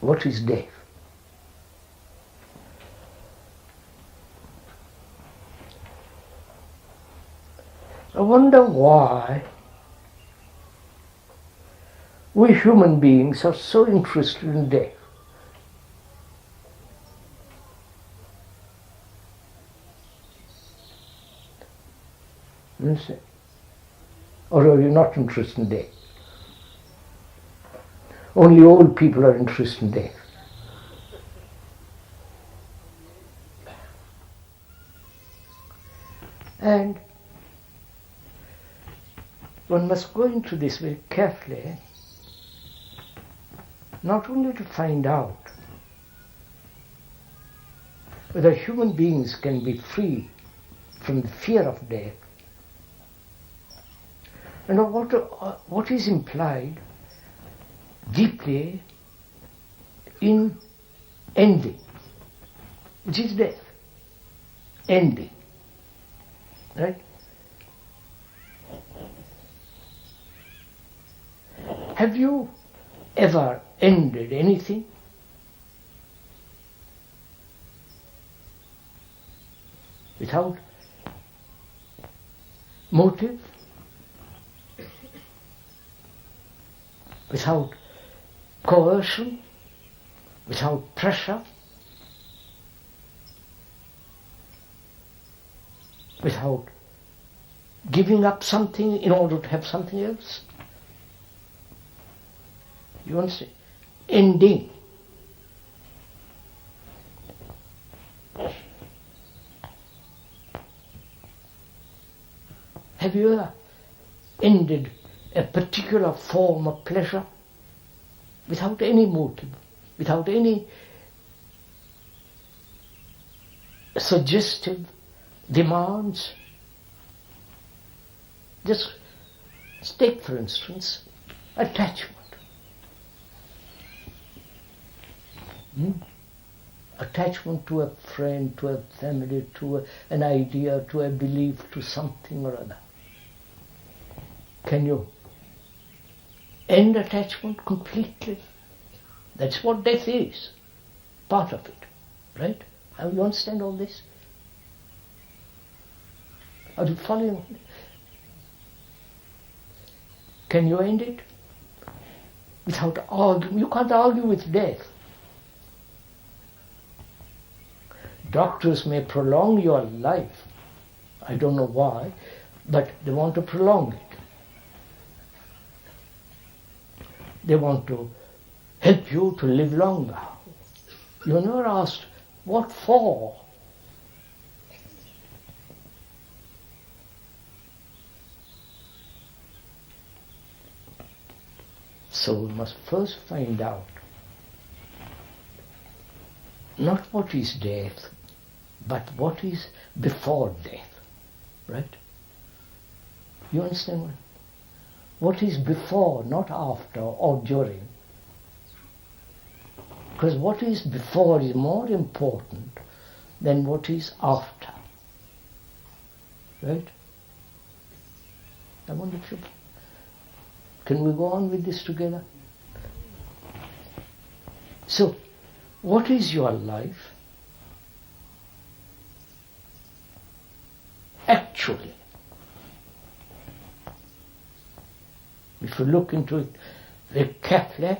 What is death? I wonder why we human beings are so interested in death. Or are you not interested in death? Only old people are interested in death. And one must go into this very carefully, not only to find out whether human beings can be free from the fear of death, and what is implied deeply in ending, which is death. Ending. Right? Have you ever ended anything? Without motive? Without coercion? Without pressure? Without giving up something in order to have something else? You understand? Ending. Have you ever ended a particular form of pleasure without any motive, without any suggestive demands? Just take, for instance, attachment. Attachment to a friend, to a family, to an idea, to a belief, to something or other. Can you end attachment completely? That's what death is, part of it, right? Now you understand all this? Are you following? Can you end it? Without arguing. You can't argue with death. Doctors may prolong your life. I don't know why, but they want to prolong it. They want to help you to live longer. You're never asked, what for? So we must first find out not what is death, but what is before death, right? You understand what? What is before, not after or during. Because what is before is more important than what is after, right? I wonder if you... Can we go on with this together? So, what is your life? Actually, if you look into it very carefully,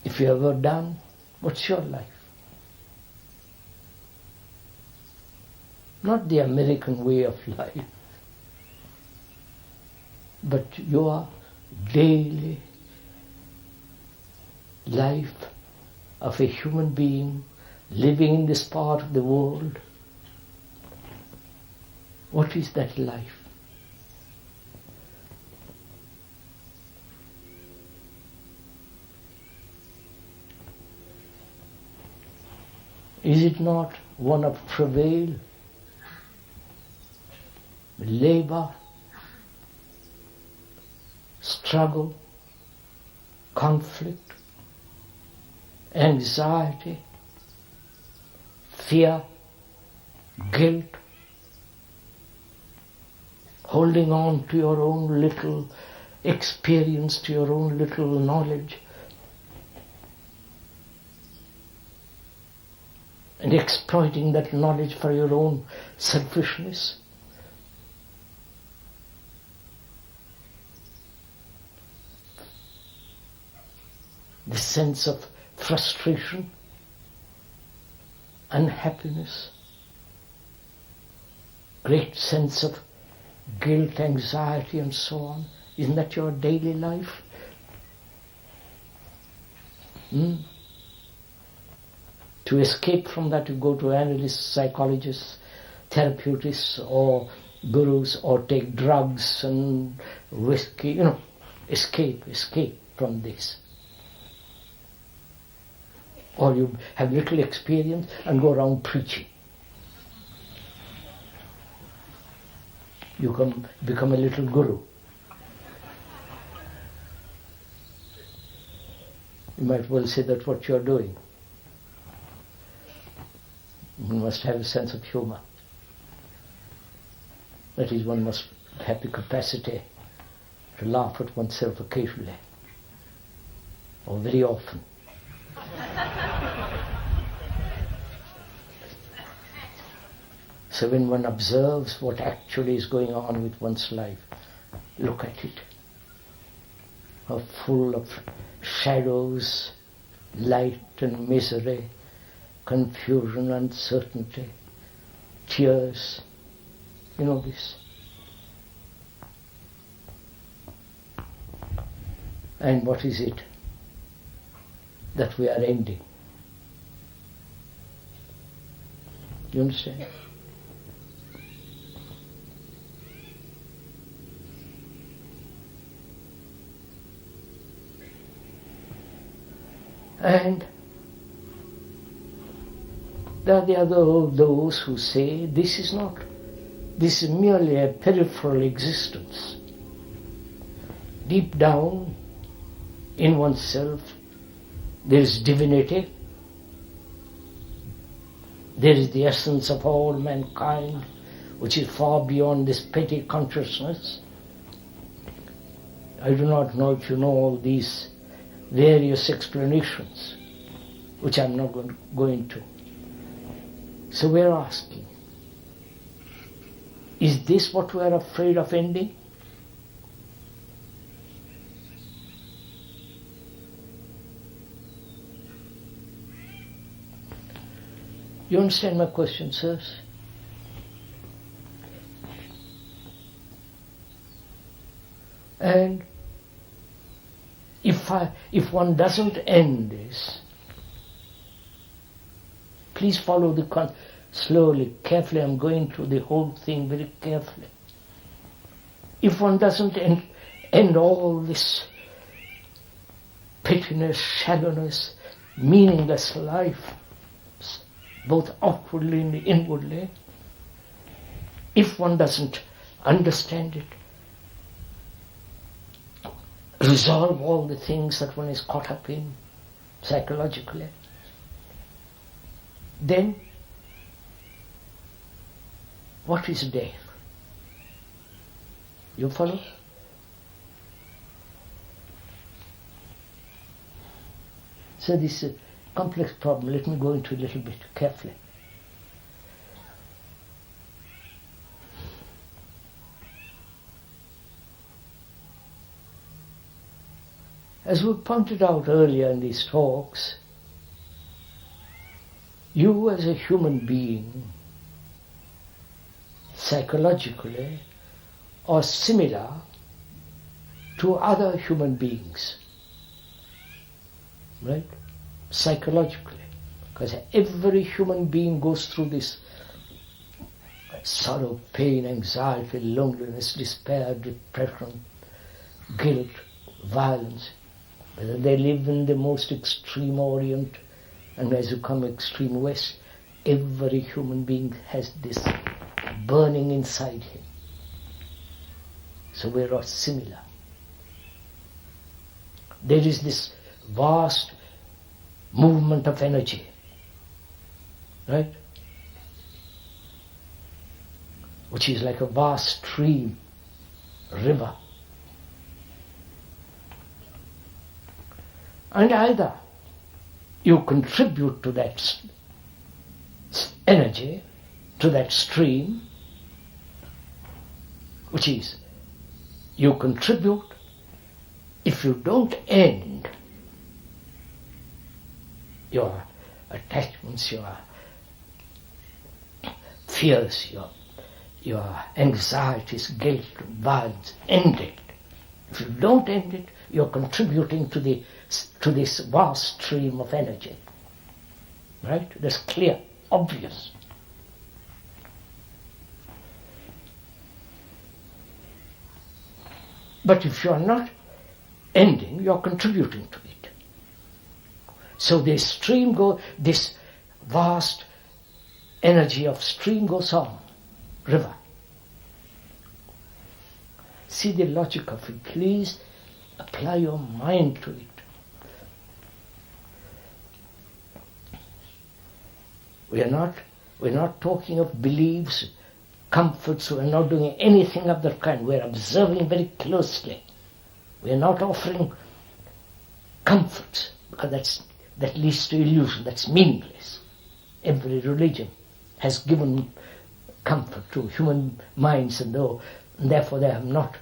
if you ever done, what's your life? Not the American way of life, but your daily life of a human being living in this part of the world. What is that life? Is it not one of travail, labor, struggle, conflict, anxiety, fear, guilt, holding on to your own little experience, to your own little knowledge, and exploiting that knowledge for your own selfishness. The sense of frustration, unhappiness, great sense of guilt, anxiety and so on. Isn't that your daily life? To escape from that, you go to analysts, psychologists, therapeutists or gurus, or take drugs and whiskey, escape from this. Or you have little experience and go around preaching. You become a little guru. You might well say that's what you're doing. You must have a sense of humor. That is, one must have the capacity to laugh at oneself occasionally, or very often. So when one observes what actually is going on with one's life, look at it. How full of shadows, light and misery, confusion, uncertainty, tears. You know this. And what is it that we are ending? You understand? And there are the other those who say this is merely a peripheral existence. Deep down in oneself there is divinity, there is the essence of all mankind, which is far beyond this petty consciousness. I do not know if you know all these various explanations, which I'm not going to go into. So we're asking, is this what we're afraid of ending? You understand my question, sirs? And if one doesn't end this, please follow slowly, carefully. I'm going through the whole thing very carefully. If one doesn't end all this pettiness, shallowness, meaningless life, both outwardly and inwardly, if one doesn't understand it, resolve all the things that one is caught up in psychologically, then what is death? You follow? So this is a complex problem. Let me go into it a little bit carefully. As we pointed out earlier in these talks, you as a human being, psychologically, are similar to other human beings, right? Psychologically, because every human being goes through this sorrow, pain, anxiety, loneliness, despair, depression, guilt, violence. Whether they live in the most extreme Orient and as you come extreme West, every human being has this burning inside him. So we're all similar. There is this vast movement of energy, right? Which is like a vast stream, river. And either you contribute to that energy to that stream, which is you contribute. If you don't end your attachments, your fears, your anxieties, guilt, violence, end it. If you don't end it, you're contributing to this vast stream of energy. Right? That's clear, obvious. But if you're not ending, you're contributing to it. So this vast energy of stream goes on, river. See the logic of it. Please apply your mind to it. We're not talking of beliefs, comforts. We're not doing anything of that kind. We're observing very closely. We're not offering comforts, because that leads to illusion. That's meaningless. Every religion has given comfort to human minds, and therefore they have not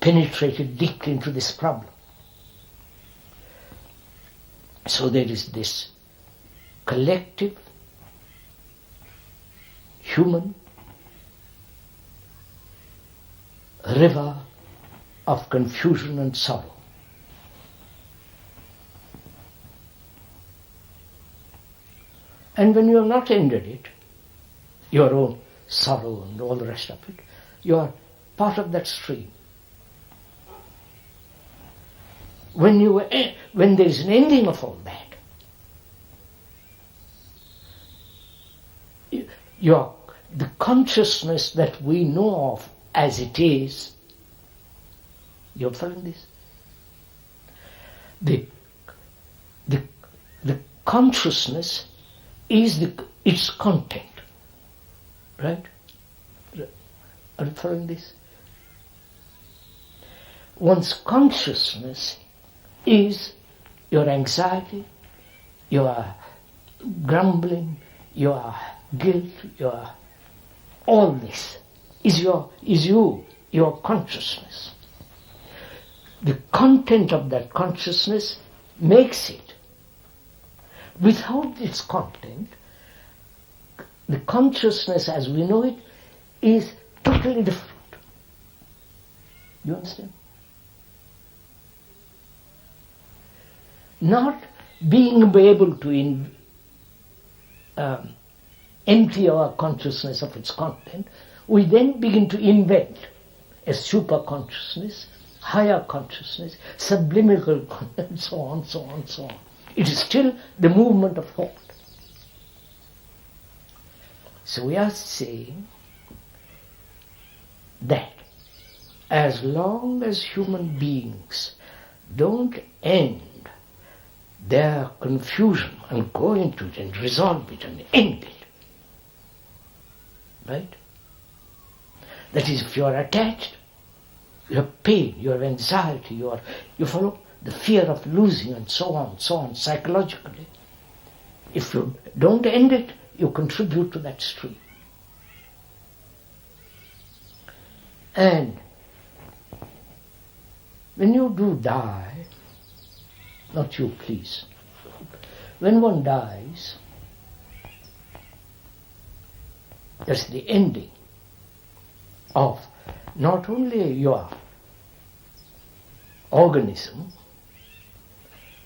penetrated deeply into this problem. So there is this collective human river of confusion and sorrow. And when you have not ended it, your own sorrow and all the rest of it, you are part of that stream. When there is an ending of all that, the consciousness that we know of as it is, you're following this? The consciousness is its content, right? Are you following this? One's consciousness is your anxiety, your grumbling, your guilt, all this is your consciousness. The content of that consciousness makes it. Without its content, the consciousness as we know it is totally different. You understand? Not being able to empty our consciousness of its content, we then begin to invent a super consciousness, higher consciousness, subliminal consciousness, so on, so on, so on. It is still the movement of thought. So we are saying that as long as human beings don't end their confusion and go into it and resolve it and end it, right? That is, if you are attached, you have pain, you have anxiety, you follow the fear of losing and so on, psychologically. If you don't end it, you contribute to that stream. And when you do die, not you please, when one dies, that's the ending of not only your organism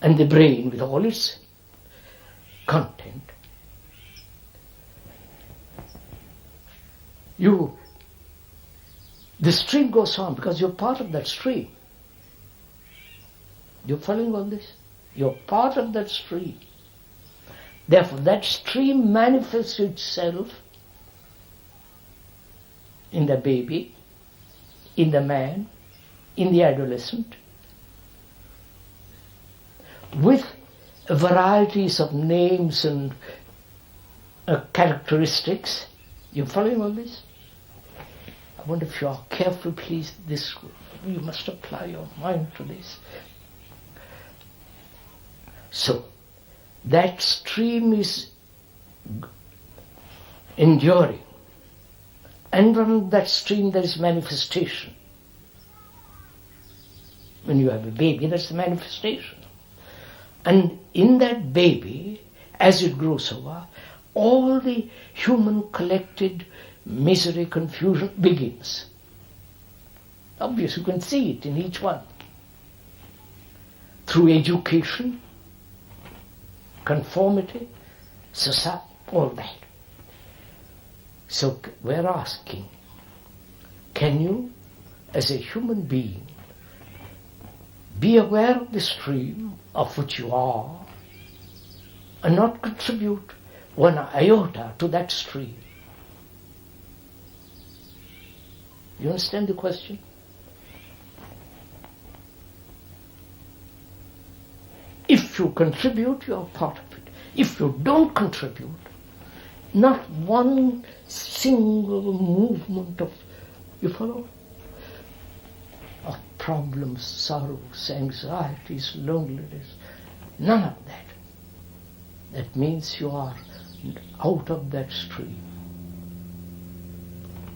and the brain with all its content, the stream goes on because you're part of that stream. You're following all this? You're part of that stream. Therefore, that stream manifests itself in the baby, in the man, in the adolescent, with varieties of names and characteristics. You following all this? I wonder if you are careful, please. You must apply your mind to this. So, that stream is enduring. And from that stream there is manifestation. When you have a baby, that's the manifestation. And in that baby, as it grows over, all the human collected misery, confusion begins. Obviously, you can see it in each one. Through education, conformity, society, all that. So we're asking, can you, as a human being, be aware of the stream of which you are and not contribute one iota to that stream? You understand the question? If you contribute, you are part of it. If you don't contribute, not one single movement of, you follow? Of problems, sorrows, anxieties, loneliness, none of that. That means you are out of that stream.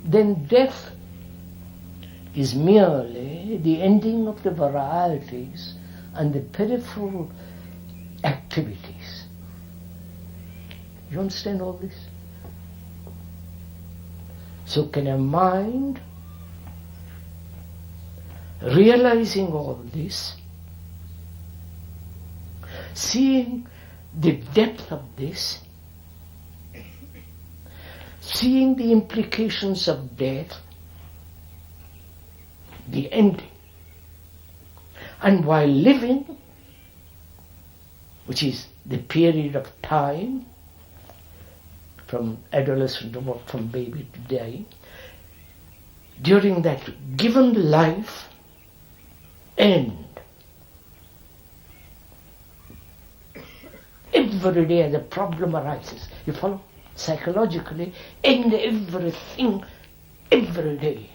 Then death is merely the ending of the varieties and the peripheral activities. You understand all this? So can a mind, realizing all this, seeing the depth of this, seeing the implications of death, the ending, and while living, which is the period of time, from adolescent to from baby to dying, during that given life, end. Every day the problem arises. You follow? Psychologically, end everything every day.